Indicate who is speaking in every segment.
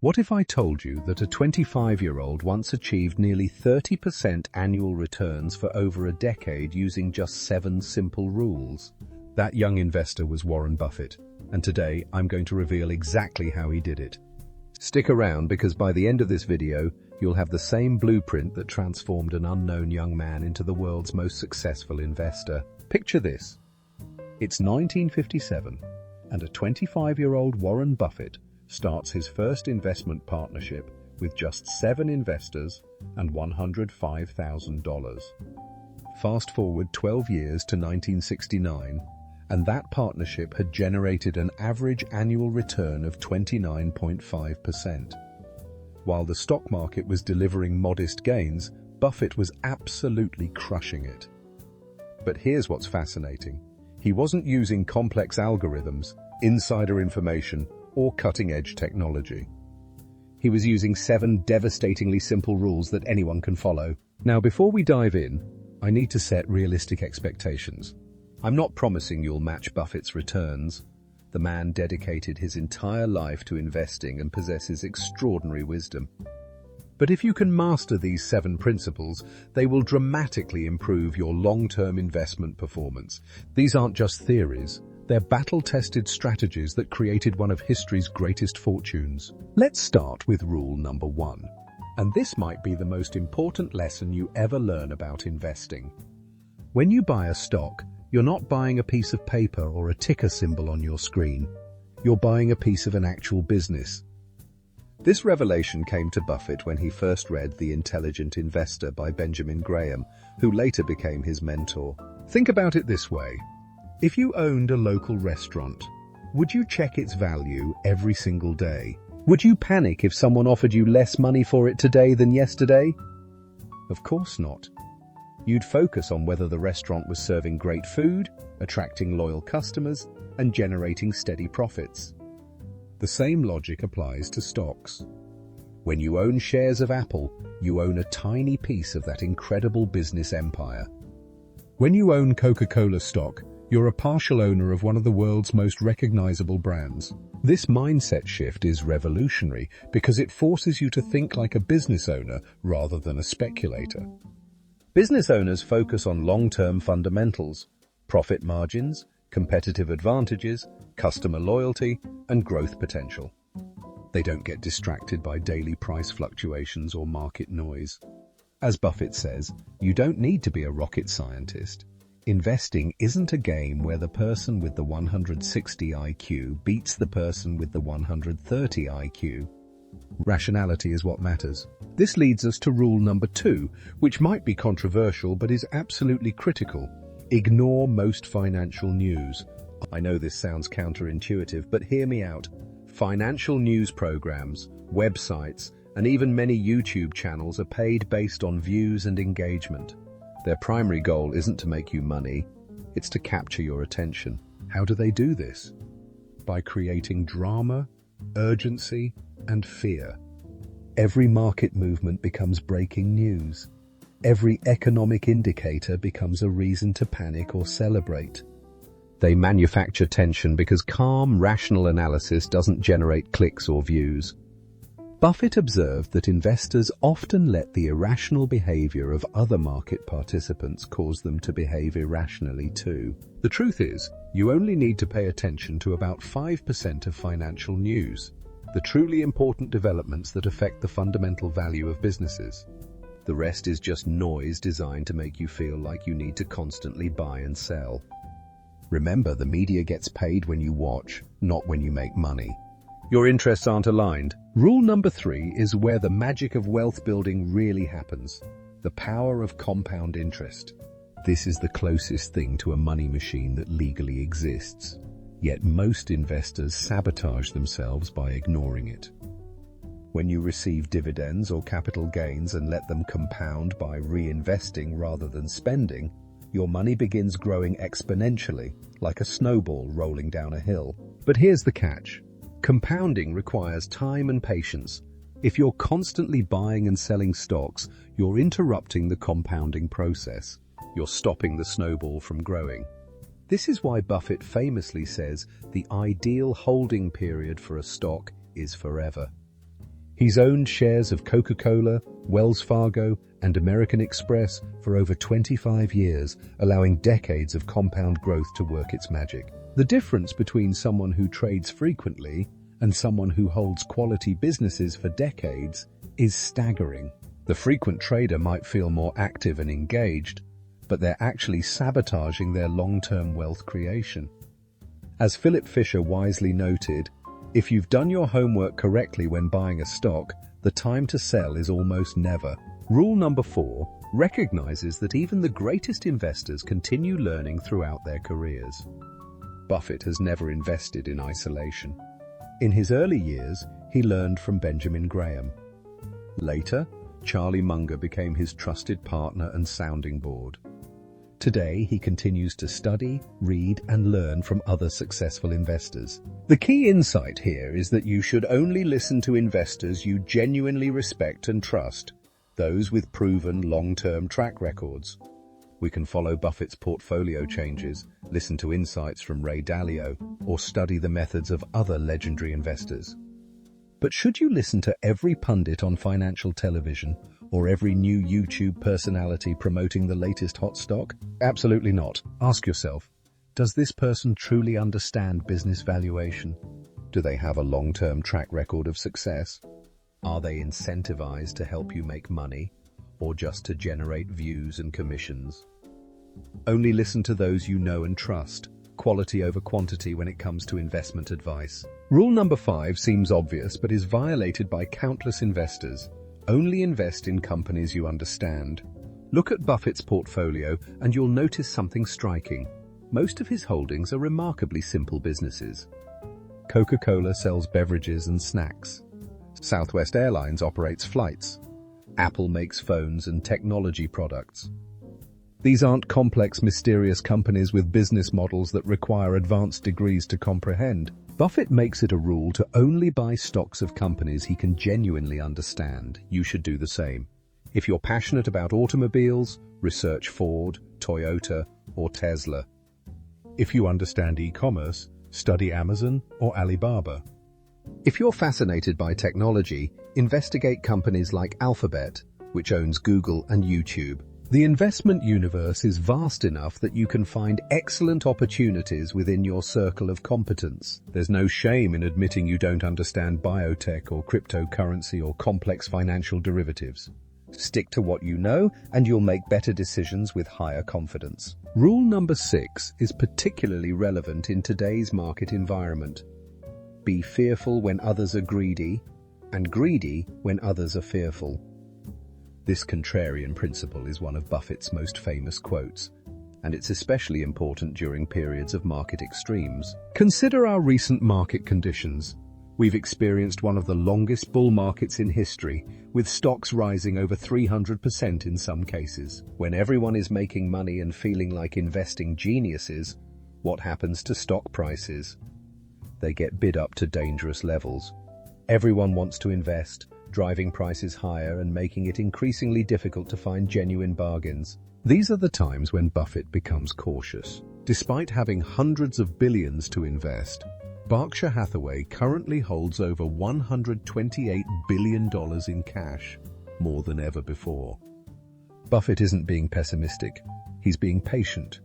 Speaker 1: What if I told you that a 25-year-old once achieved nearly 30% annual returns for over a decade using just 7 simple rules? That young investor was Warren Buffett, and today I'm going to reveal exactly how he did it. Stick around because by the end of this video, you'll have the same blueprint that transformed an unknown young man into the world's most successful investor. Picture this. It's 1957, and a 25-year-old Warren Buffett starts his first investment partnership with just 7 investors and $105,000. Fast forward 12 years to 1969, and that partnership had generated an average annual return of 29.5%. While the stock market was delivering modest gains, Buffett was absolutely crushing it. But here's what's fascinating. He wasn't using complex algorithms, insider information, or cutting-edge technology. He was using 7 devastatingly simple rules that anyone can follow. Now, before we dive in, I need to set realistic expectations. I'm not promising you'll match Buffett's returns. The man dedicated his entire life to investing and possesses extraordinary wisdom. But if you can master these 7 principles, they will dramatically improve your long-term investment performance. These aren't just theories. They're battle-tested strategies that created one of history's greatest fortunes. Let's start with rule number 1. And this might be the most important lesson you ever learn about investing. When you buy a stock, you're not buying a piece of paper or a ticker symbol on your screen. You're buying a piece of an actual business. This revelation came to Buffett when he first read The Intelligent Investor by Benjamin Graham, who later became his mentor. Think about it this way. If you owned a local restaurant, would you check its value every single day? Would you panic if someone offered you less money for it today than yesterday? Of course not. You'd focus on whether the restaurant was serving great food, attracting loyal customers, and generating steady profits. The same logic applies to stocks. When you own shares of Apple, you own a tiny piece of that incredible business empire. When you own Coca-Cola stock, you're a partial owner of one of the world's most recognizable brands. This mindset shift is revolutionary because it forces you to think like a business owner rather than a speculator. Business owners focus on long-term fundamentals, profit margins, competitive advantages, customer loyalty, and growth potential. They don't get distracted by daily price fluctuations or market noise. As Buffett says, you don't need to be a rocket scientist. Investing isn't a game where the person with the 160 IQ beats the person with the 130 IQ. Rationality is what matters. This leads us to rule number 2, which might be controversial but is absolutely critical. Ignore most financial news. I know this sounds counterintuitive, but hear me out. Financial news programs, websites, and even many YouTube channels are paid based on views and engagement. Their primary goal isn't to make you money, it's to capture your attention. How do they do this? By creating drama, urgency, and fear. Every market movement becomes breaking news. Every economic indicator becomes a reason to panic or celebrate. They manufacture tension because calm, rational analysis doesn't generate clicks or views. Buffett observed that investors often let the irrational behavior of other market participants cause them to behave irrationally too. The truth is, you only need to pay attention to about 5% of financial news, the truly important developments that affect the fundamental value of businesses. The rest is just noise designed to make you feel like you need to constantly buy and sell. Remember, the media gets paid when you watch, not when you make money. Your interests aren't aligned. Rule number 3 is where the magic of wealth building really happens. The power of compound interest. This is the closest thing to a money machine that legally exists. Yet most investors sabotage themselves by ignoring it. When you receive dividends or capital gains and let them compound by reinvesting rather than spending, your money begins growing exponentially, like a snowball rolling down a hill. But here's the catch. Compounding requires time and patience. If you're constantly buying and selling stocks, you're interrupting the compounding process. You're stopping the snowball from growing. This is why Buffett famously says the ideal holding period for a stock is forever. He's owned shares of Coca-Cola, Wells Fargo, and American Express for over 25 years, allowing decades of compound growth to work its magic. The difference between someone who trades frequently and someone who holds quality businesses for decades is staggering. The frequent trader might feel more active and engaged, but they're actually sabotaging their long-term wealth creation. As Philip Fisher wisely noted, if you've done your homework correctly when buying a stock, the time to sell is almost never. Rule number 4 recognizes that even the greatest investors continue learning throughout their careers. Buffett has never invested in isolation. In his early years, he learned from Benjamin Graham. Later, Charlie Munger became his trusted partner and sounding board. Today, he continues to study, read, and learn from other successful investors. The key insight here is that you should only listen to investors you genuinely respect and trust, those with proven long-term track records. We can follow Buffett's portfolio changes, listen to insights from Ray Dalio, or study the methods of other legendary investors. But should you listen to every pundit on financial television or every new YouTube personality promoting the latest hot stock? Absolutely not. Ask yourself, does this person truly understand business valuation? Do they have a long-term track record of success? Are they incentivized to help you make money or just to generate views and commissions? Only listen to those you know and trust. Quality over quantity when it comes to investment advice. Rule number 5 seems obvious but is violated by countless investors. Only invest in companies you understand. Look at Buffett's portfolio and you'll notice something striking. Most of his holdings are remarkably simple businesses. Coca-Cola sells beverages and snacks. Southwest Airlines operates flights. Apple makes phones and technology products. These aren't complex, mysterious companies with business models that require advanced degrees to comprehend. Buffett makes it a rule to only buy stocks of companies he can genuinely understand. You should do the same. If you're passionate about automobiles, research Ford, Toyota, or Tesla. If you understand e-commerce, study Amazon or Alibaba. If you're fascinated by technology, investigate companies like Alphabet, which owns Google and YouTube. The investment universe is vast enough that you can find excellent opportunities within your circle of competence. There's no shame in admitting you don't understand biotech or cryptocurrency or complex financial derivatives. Stick to what you know and you'll make better decisions with higher confidence. Rule number 6 is particularly relevant in today's market environment. Be fearful when others are greedy, and greedy when others are fearful. This contrarian principle is one of Buffett's most famous quotes, and it's especially important during periods of market extremes. Consider our recent market conditions. We've experienced one of the longest bull markets in history, with stocks rising over 300% in some cases. When everyone is making money and feeling like investing geniuses, what happens to stock prices? They get bid up to dangerous levels. Everyone wants to invest, driving prices higher and making it increasingly difficult to find genuine bargains. These are the times when Buffett becomes cautious. Despite having hundreds of billions to invest, Berkshire Hathaway currently holds over $128 billion in cash, more than ever before. Buffett isn't being pessimistic, he's being patient.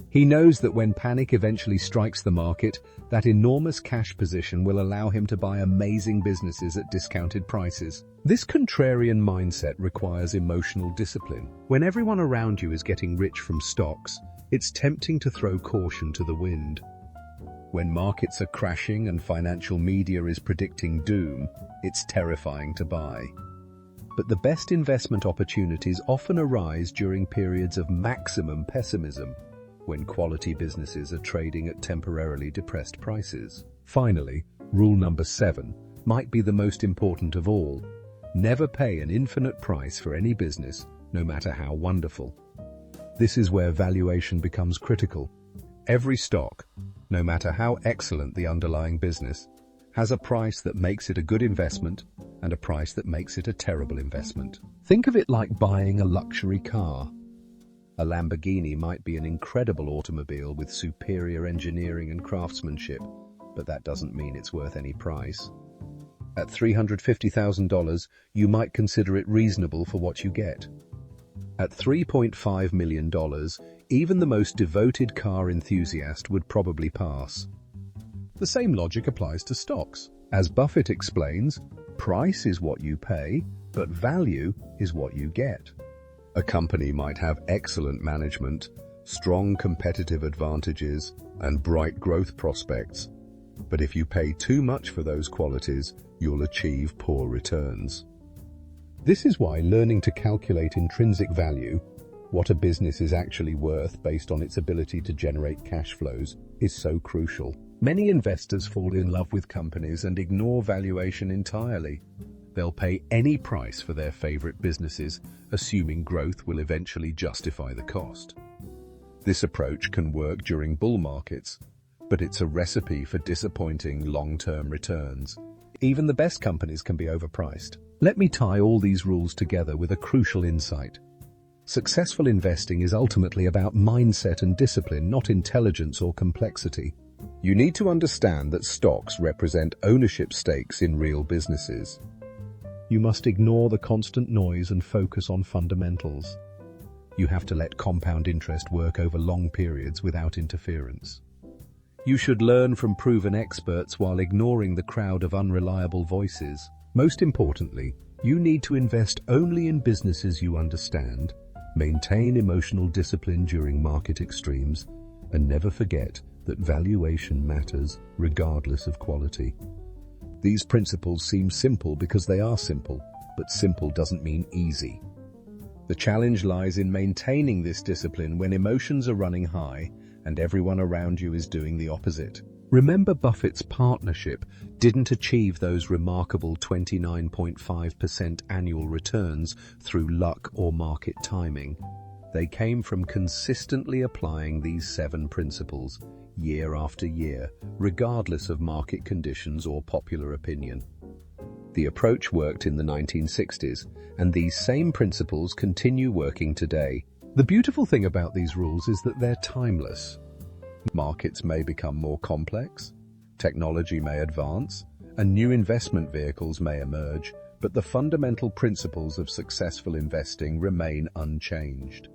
Speaker 1: He knows that when panic eventually strikes the market, that enormous cash position will allow him to buy amazing businesses at discounted prices. This contrarian mindset requires emotional discipline. When everyone around you is getting rich from stocks, it's tempting to throw caution to the wind. When markets are crashing and financial media is predicting doom, it's terrifying to buy. But the best investment opportunities often arise during periods of maximum pessimism, when quality businesses are trading at temporarily depressed prices. Finally, rule number 7 might be the most important of all. Never pay an infinite price for any business, no matter how wonderful. This is where valuation becomes critical. Every stock, no matter how excellent the underlying business, has a price that makes it a good investment and a price that makes it a terrible investment. Think of it like buying a luxury car. A Lamborghini might be an incredible automobile with superior engineering and craftsmanship, but that doesn't mean it's worth any price. At $350,000, you might consider it reasonable for what you get. At $3.5 million, even the most devoted car enthusiast would probably pass. The same logic applies to stocks. As Buffett explains, price is what you pay, but value is what you get. A company might have excellent management, strong competitive advantages, and bright growth prospects. But if you pay too much for those qualities, you'll achieve poor returns. This is why learning to calculate intrinsic value, what a business is actually worth based on its ability to generate cash flows, is so crucial. Many investors fall in love with companies and ignore valuation entirely. They'll pay any price for their favorite businesses, assuming growth will eventually justify the cost. This approach can work during bull markets, but it's a recipe for disappointing long-term returns. Even the best companies can be overpriced. Let me tie all these rules together with a crucial insight. Successful investing is ultimately about mindset and discipline, not intelligence or complexity. You need to understand that stocks represent ownership stakes in real businesses. You must ignore the constant noise and focus on fundamentals. You have to let compound interest work over long periods without interference. You should learn from proven experts while ignoring the crowd of unreliable voices. Most importantly, you need to invest only in businesses you understand, maintain emotional discipline during market extremes, and never forget that valuation matters regardless of quality. These principles seem simple because they are simple, but simple doesn't mean easy. The challenge lies in maintaining this discipline when emotions are running high and everyone around you is doing the opposite. Remember, Buffett's partnership didn't achieve those remarkable 29.5% annual returns through luck or market timing. They came from consistently applying these 7 principles year after year, regardless of market conditions or popular opinion. The approach worked in the 1960s, and these same principles continue working today. The beautiful thing about these rules is that they're timeless. Markets may become more complex, technology may advance, and new investment vehicles may emerge, but the fundamental principles of successful investing remain unchanged.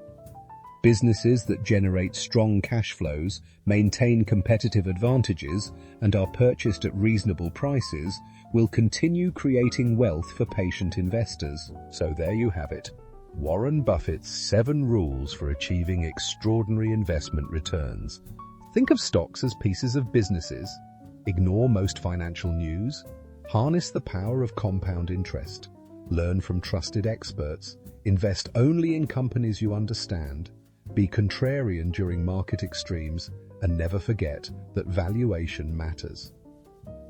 Speaker 1: Businesses that generate strong cash flows, maintain competitive advantages, and are purchased at reasonable prices will continue creating wealth for patient investors. So there you have it. Warren Buffett's 7 rules for achieving extraordinary investment returns. Think of stocks as pieces of businesses. Ignore most financial news. Harness the power of compound interest. Learn from trusted experts. Invest only in companies you understand. Be contrarian during market extremes, and never forget that valuation matters.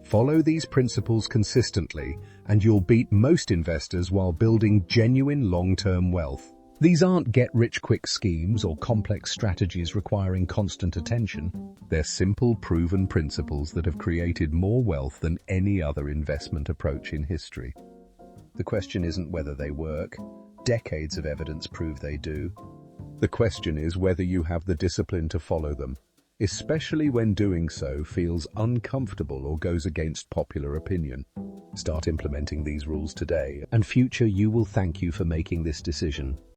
Speaker 1: Follow these principles consistently, and you'll beat most investors while building genuine long-term wealth. These aren't get-rich-quick schemes or complex strategies requiring constant attention. They're simple, proven principles that have created more wealth than any other investment approach in history. The question isn't whether they work. Decades of evidence prove they do. The question is whether you have the discipline to follow them, especially when doing so feels uncomfortable or goes against popular opinion. Start implementing these rules today, and future you will thank you for making this decision.